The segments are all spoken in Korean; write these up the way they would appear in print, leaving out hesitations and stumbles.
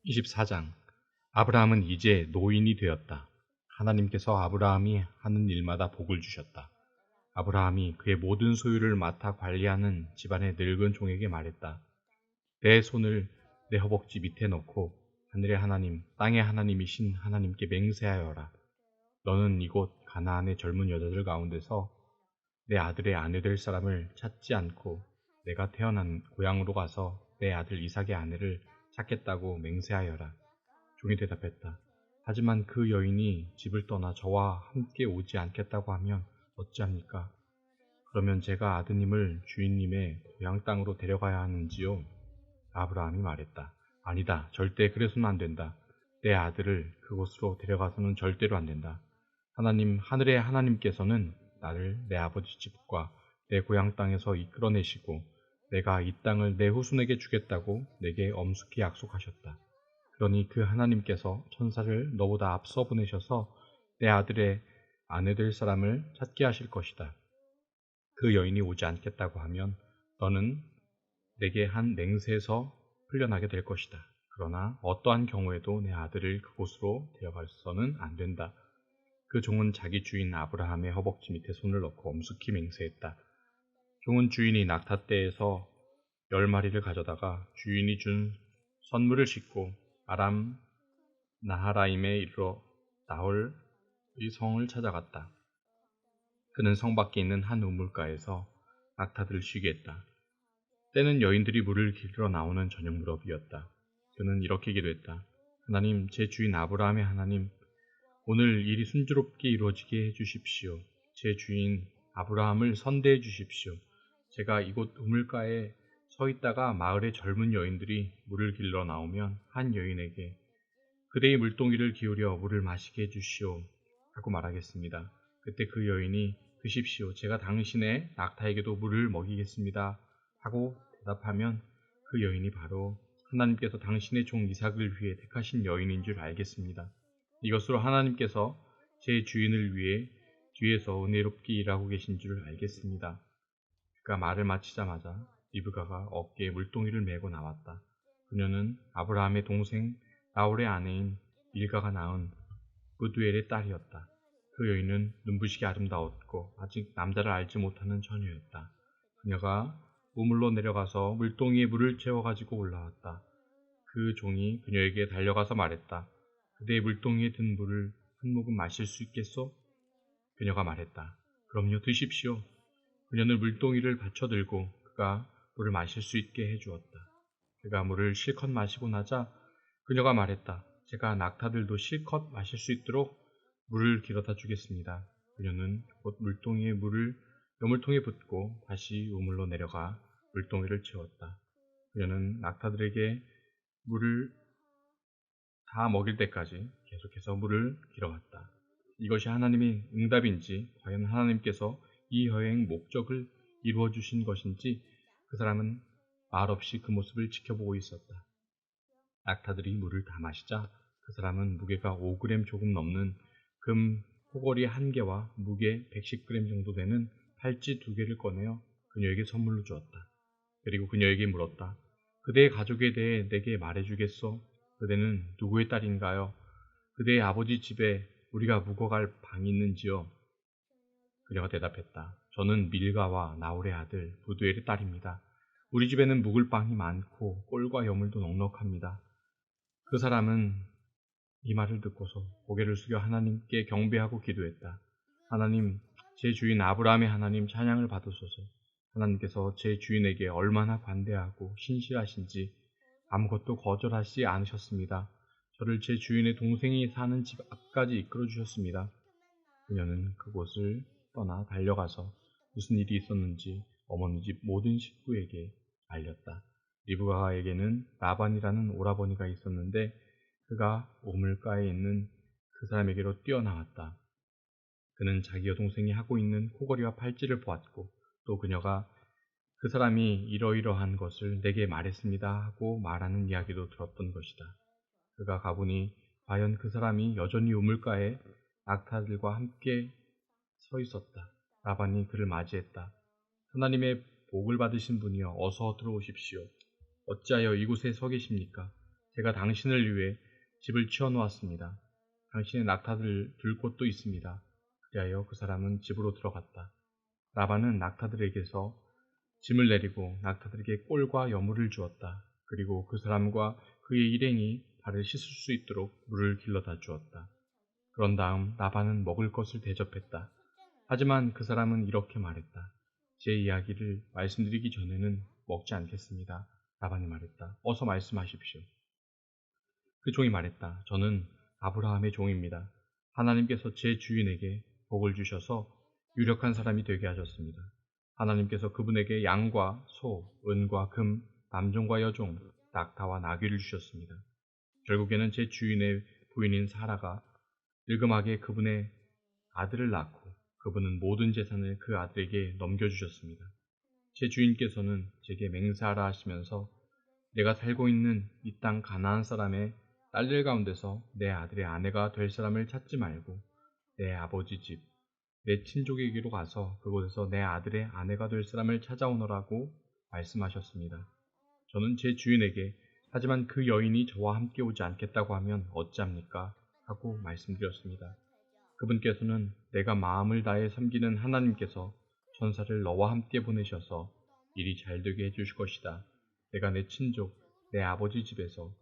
24장. 아브라함은 이제 노인이 되었다. 하나님께서 아브라함이 하는 일마다 복을 주셨다. 아브라함이 그의 모든 소유를 맡아 관리하는 집안의 늙은 종에게 말했다. 내 손을 내 허벅지 밑에 넣고 하늘의 하나님, 땅의 하나님이신 하나님께 맹세하여라. 너는 이곳 가나안의 젊은 여자들 가운데서 내 아들의 아내 될 사람을 찾지 않고 내가 태어난 고향으로 가서 내 아들 이삭의 아내를 찾겠다고 맹세하여라. 종이 대답했다. 하지만 그 여인이 집을 떠나 저와 함께 오지 않겠다고 하면 어찌합니까? 그러면 제가 아드님을 주인님의 고향 땅으로 데려가야 하는지요? 아브라함이 말했다. 아니다. 절대 그래서는 안 된다. 내 아들을 그곳으로 데려가서는 절대로 안 된다. 하나님, 하늘의 하나님께서는 나를 내 아버지 집과 내 고향 땅에서 이끌어내시고 내가 이 땅을 내 후손에게 주겠다고 내게 엄숙히 약속하셨다. 그러니 그 하나님께서 천사를 너보다 앞서 보내셔서 내 아들의 아내 될 사람을 찾게 하실 것이다. 그 여인이 오지 않겠다고 하면 너는 내게 한 맹세에서 풀려나게 될 것이다. 그러나 어떠한 경우에도 내 아들을 그곳으로 데려가서는 안 된다. 그 종은 자기 주인 아브라함의 허벅지 밑에 손을 넣고 엄숙히 맹세했다. 종은 주인이 낙타떼에서 10마리를 가져다가 주인이 준 선물을 싣고 아람 나하라임에 이르러 나홀의 성을 찾아갔다. 그는 성 밖에 있는 한 우물가에서 낙타들을 쉬게 했다. 때는 여인들이 물을 길러 나오는 저녁 무렵이었다. 그는 이렇게 기도했다. 하나님, 제 주인 아브라함의 하나님, 오늘 일이 순조롭게 이루어지게 해주십시오. 제 주인 아브라함을 선대해 주십시오. 제가 이곳 우물가에 서 있다가 마을의 젊은 여인들이 물을 길러 나오면 한 여인에게 그대의 물동이를 기울여 물을 마시게 해주시오 하고 말하겠습니다. 그때 그 여인이 드십시오. 제가 당신의 낙타에게도 물을 먹이겠습니다 하고 대답하면 그 여인이 바로 하나님께서 당신의 종 이삭을 위해 택하신 여인인 줄 알겠습니다. 이것으로 하나님께서 제 주인을 위해 뒤에서 은혜롭게 일하고 계신 줄 알겠습니다. 그가 말을 마치자마자 리브가가 어깨에 물동이를 메고 나왔다. 그녀는 아브라함의 동생 나홀의 아내인 밀가가 낳은 브두엘의 딸이었다. 그 여인은 눈부시게 아름다웠고 아직 남자를 알지 못하는 처녀였다. 그녀가 우물로 내려가서 물동이에 물을 채워가지고 올라왔다. 그 종이 그녀에게 달려가서 말했다. 그대의 물동이에 든 물을 한 모금 마실 수 있겠소? 그녀가 말했다. 그럼요, 드십시오. 그녀는 물동이를 받쳐들고 그가 물을 마실 수 있게 해주었다. 그가 물을 실컷 마시고 나자 그녀가 말했다. 제가 낙타들도 실컷 마실 수 있도록 물을 길어다 주겠습니다. 그녀는 곧 물동이에 물을 여물통에 붓고 다시 우물로 내려가 물동이를 채웠다. 그녀는 낙타들에게 물을 다 먹일 때까지 계속해서 물을 길어갔다. 이것이 하나님의 응답인지 과연 하나님께서 이 여행 목적을 이루어 주신 것인지 그 사람은 말없이 그 모습을 지켜보고 있었다. 낙타들이 물을 다 마시자 그 사람은 무게가 5g 조금 넘는 금 호걸이 1개와 무게 110g 정도 되는 팔찌 2개를 꺼내어 그녀에게 선물로 주었다. 그리고 그녀에게 물었다. 그대의 가족에 대해 내게 말해주겠소? 그대는 누구의 딸인가요? 그대의 아버지 집에 우리가 묵어갈 방이 있는지요? 그녀가 대답했다. 저는 밀가와 나홀의 아들 부두엘의 딸입니다. 우리 집에는 묵을 방이 많고 꼴과 여물도 넉넉합니다. 그 사람은 이 말을 듣고서 고개를 숙여 하나님께 경배하고 기도했다. 하나님, 제 주인 아브라함의 하나님 찬양을 받으소서. 하나님께서 제 주인에게 얼마나 관대하고 신실하신지 아무것도 거절하지 않으셨습니다. 저를 제 주인의 동생이 사는 집 앞까지 이끌어 주셨습니다. 그녀는 그곳을 떠나 달려가서 무슨 일이 있었는지 어머니 집 모든 식구에게 알렸다. 리브가에게는 라반이라는 오라버니가 있었는데 그가 우물가에 있는 그 사람에게로 뛰어나왔다. 그는 자기 여동생이 하고 있는 코걸이와 팔찌를 보았고 또 그녀가 그 사람이 이러이러한 것을 내게 말했습니다 하고 말하는 이야기도 들었던 것이다. 그가 가보니 과연 그 사람이 여전히 우물가에 낙타들과 함께 서 있었다. 라반이 그를 맞이했다. 하나님의 복을 받으신 분이여 어서 들어오십시오. 어찌하여 이곳에 서 계십니까? 제가 당신을 위해 집을 치워놓았습니다. 당신의 낙타들 둘 곳도 있습니다. 그리하여 그 사람은 집으로 들어갔다. 라반은 낙타들에게서 짐을 내리고 낙타들에게 꼴과 여물을 주었다. 그리고 그 사람과 그의 일행이 발을 씻을 수 있도록 물을 길러다 주었다. 그런 다음 라반은 먹을 것을 대접했다. 하지만 그 사람은 이렇게 말했다. 제 이야기를 말씀드리기 전에는 먹지 않겠습니다. 라반이 말했다. 어서 말씀하십시오. 그 종이 말했다. 저는 아브라함의 종입니다. 하나님께서 제 주인에게 복을 주셔서 유력한 사람이 되게 하셨습니다. 하나님께서 그분에게 양과 소, 은과 금, 남종과 여종, 낙타와 나귀를 주셨습니다. 결국에는 제 주인의 부인인 사라가 늙음하게 그분의 아들을 낳고 그분은 모든 재산을 그 아들에게 넘겨주셨습니다. 제 주인께서는 제게 맹세하라 하시면서 내가 살고 있는 이 땅 가나안 사람의 딸들 가운데서 내 아들의 아내가 될 사람을 찾지 말고 내 아버지 집, 내 친족에게로 가서 그곳에서 내 아들의 아내가 될 사람을 찾아오너라고 말씀하셨습니다. 저는 제 주인에게 하지만 그 여인이 저와 함께 오지 않겠다고 하면 어찌합니까? 하고 말씀드렸습니다. 그분께서는 내가 마음을 다해 섬기는 하나님께서 천사를 너와 함께 보내셔서 일이 잘되게 해주실 것이다. 내가 내 친족, 내 아버지 집에서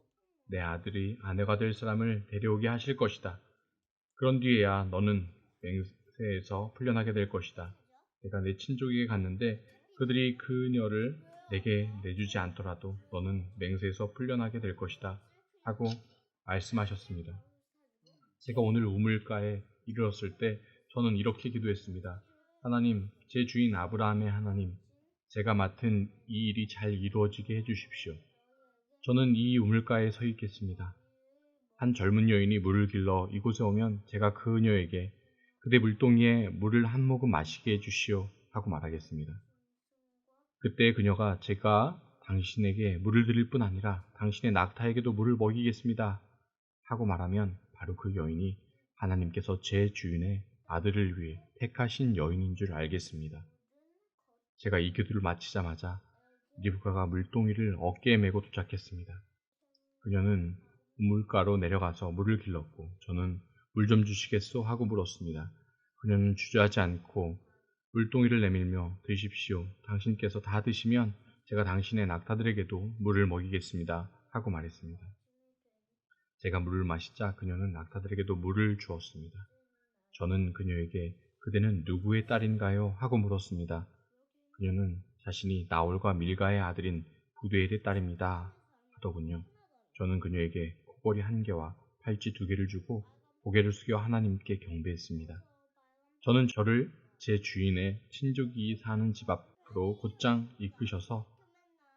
내 아들이 아내가 될 사람을 데려오게 하실 것이다. 그런 뒤에야 너는 맹세에서 풀려나게 될 것이다. 내가 내 친족에게 갔는데 그들이 그녀를 내게 내주지 않더라도 너는 맹세에서 풀려나게 될 것이다. 하고 말씀하셨습니다. 제가 오늘 우물가에 이르렀을 때 저는 이렇게 기도했습니다. 하나님, 제 주인 아브라함의 하나님, 제가 맡은 이 일이 잘 이루어지게 해주십시오. 저는 이 우물가에 서 있겠습니다. 한 젊은 여인이 물을 길러 이곳에 오면 제가 그녀에게 그대 물동이에 물을 한 모금 마시게 해주시오 하고 말하겠습니다. 그때 그녀가 제가 당신에게 물을 드릴 뿐 아니라 당신의 낙타에게도 물을 먹이겠습니다 하고 말하면 바로 그 여인이 하나님께서 제 주인의 아들을 위해 택하신 여인인 줄 알겠습니다. 제가 이 기도를 마치자마자 리브가가 물동이를 어깨에 메고 도착했습니다. 그녀는 우물가로 내려가서 물을 길렀고 저는 물 좀 주시겠소? 하고 물었습니다. 그녀는 주저하지 않고 물동이를 내밀며 드십시오. 당신께서 다 드시면 제가 당신의 낙타들에게도 물을 먹이겠습니다. 하고 말했습니다. 제가 물을 마시자 그녀는 낙타들에게도 물을 주었습니다. 저는 그녀에게 그대는 누구의 딸인가요? 하고 물었습니다. 그녀는 자신이 나홀과 밀가의 아들인 부두엘의 딸입니다. 하더군요. 저는 그녀에게 코걸이 1개와 팔찌 2개를 주고 고개를 숙여 하나님께 경배했습니다. 저는 저를 제 주인의 친족이 사는 집 앞으로 곧장 이끄셔서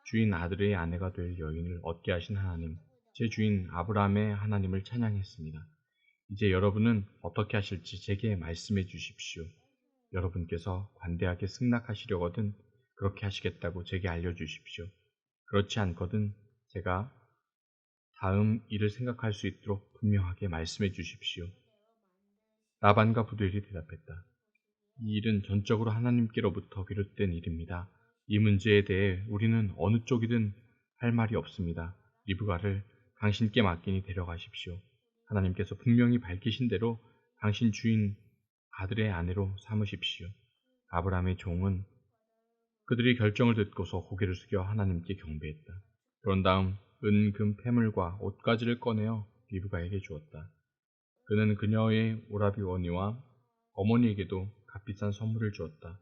주인 아들의 아내가 될 여인을 얻게 하신 하나님, 제 주인 아브라함의 하나님을 찬양했습니다. 이제 여러분은 어떻게 하실지 제게 말씀해 주십시오. 여러분께서 관대하게 승낙하시려거든 그렇게 하시겠다고 제게 알려주십시오. 그렇지 않거든 제가 다음 일을 생각할 수 있도록 분명하게 말씀해 주십시오. 라반과 부두엘이 대답했다. 이 일은 전적으로 하나님께로부터 비롯된 일입니다. 이 문제에 대해 우리는 어느 쪽이든 할 말이 없습니다. 리브가를 당신께 맡기니 데려가십시오. 하나님께서 분명히 밝히신 대로 당신 주인 아들의 아내로 삼으십시오. 아브라함의 종은 그들의 결정을 듣고서 고개를 숙여 하나님께 경배했다. 그런 다음 은, 금, 패물과 옷가지를 꺼내어 리브가에게 주었다. 그는 그녀의 오라비 원이와 어머니에게도 값비싼 선물을 주었다.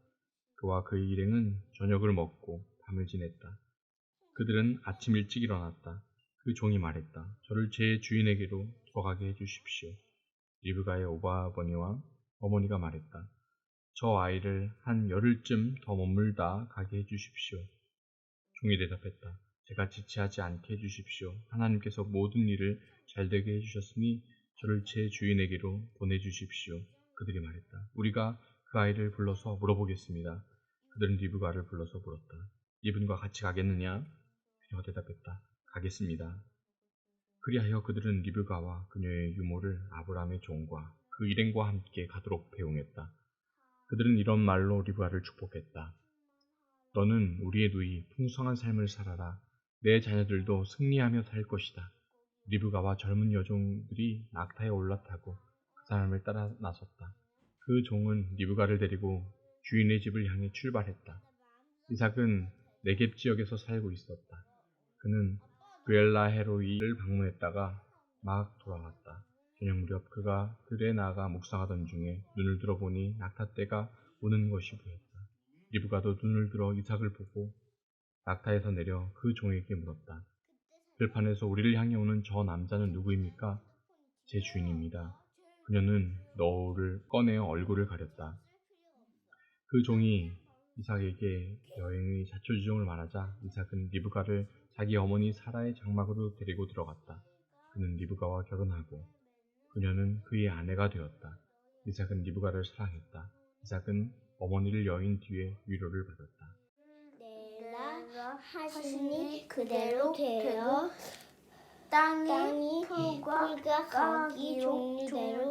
그와 그의 일행은 저녁을 먹고 밤을 지냈다. 그들은 아침 일찍 일어났다. 그 종이 말했다. 저를 제 주인에게로 들어가게 해주십시오. 리브가의 오바아버니와 어머니가 말했다. 저 아이를 한 열흘쯤 더 머물다 가게 해주십시오. 종이 대답했다. 제가 지체하지 않게 해주십시오. 하나님께서 모든 일을 잘되게 해주셨으니 저를 제 주인에게로 보내주십시오. 그들이 말했다. 우리가 그 아이를 불러서 물어보겠습니다. 그들은 리브가를 불러서 물었다. 이분과 같이 가겠느냐? 그녀가 대답했다. 가겠습니다. 그리하여 그들은 리브가와 그녀의 유모를 아브라함의 종과 그 일행과 함께 가도록 배웅했다. 그들은 이런 말로 리브가를 축복했다. 너는 우리의 누이 풍성한 삶을 살아라. 내 자녀들도 승리하며 살 것이다. 리브가와 젊은 여종들이 낙타에 올라타고 그 사람을 따라 나섰다. 그 종은 리브가를 데리고 주인의 집을 향해 출발했다. 이삭은 네겝 지역에서 살고 있었다. 그는 브엘라헤로이를 방문했다가 막 돌아왔다. 저녁 무렵 그가 들에 나가 묵상하던 중에 눈을 들어보니 낙타떼가 우는 것이 보였다. 리브가도 눈을 들어 이삭을 보고 낙타에서 내려 그 종에게 물었다. 들판에서 우리를 향해 오는 저 남자는 누구입니까? 제 주인입니다. 그녀는 너울을 꺼내어 얼굴을 가렸다. 그 종이 이삭에게 여행의 자초지종을 말하자 이삭은 리브가를 자기 어머니 사라의 장막으로 데리고 들어갔다. 그는 리브가와 결혼하고 그녀는 그의 아내가 되었다. 이삭은 리브가를 사랑했다. 이삭은 어머니를 여인 뒤에 위로를 받았다. 내가 하시니 그대로 되어 땅이 풀과 가기 종류대로